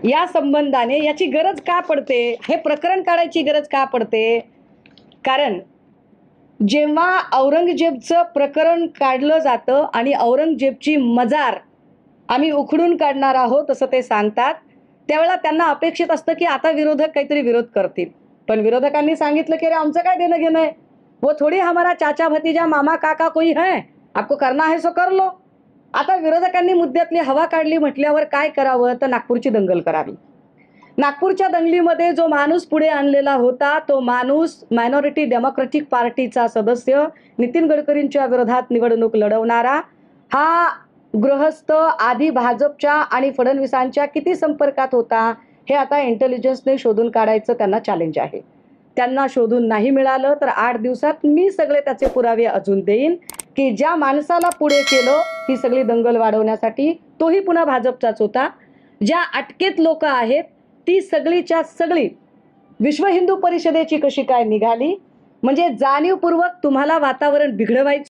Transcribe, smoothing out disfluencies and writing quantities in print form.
या संबंधाने याची गरज का पडते, हे प्रकरण काढायची गरज का पडते? कारण जेव्हा औरंगजेबचं प्रकरण काढलं जातं आणि औरंगजेबची मजार आम्ही उखडून काढणार आहोत असं ते सांगतात, त्यावेळेला त्यांना अपेक्षित असतं की आता विरोधक काहीतरी विरोध करतील. पण विरोधकांनी सांगितलं की अरे आमचं काय देणं घेणं आहे, वो थोडी हमारा चाचा भतीजा मामा काका कोई है, आपको करना है सो कर लो. आता विरोधकांनी मुद्द्यातली हवा काढली म्हटल्यावर काय करावं, तर नागपूरची दंगल करावी. नागपूरच्या दंगलीमध्ये जो माणूस पुढे आणलेला होता तो माणूस मायनॉरिटी डेमोक्रेटिक पार्टीचा सदस्य, नितीन गडकरींच्या विरोधात निवडणूक लढवणारा, हा गृहस्थ आधी भाजपच्या आणि फडणवीसांच्या किती संपर्कात होता हे आता इंटेलिजन्सने शोधून काढायचं त्यांना चॅलेंज आहे. त्यांना शोधून नाही मिळालं तर 8 दिवसात मी सगळे त्याचे पुरावे अजून देईन की ज्या माणसाला पुढे केलं ही सगळी दंगल वाढवण्यासाठी तोही पुन्हा भाजपचाच होता. ज्या अटकेत लोक आहेत ती सगळीच्या सगळी विश्व हिंदू परिषदेची कशी काय निघाली, म्हणजे जाणीवपूर्वक तुम्हाला वातावरण बिघडवायचं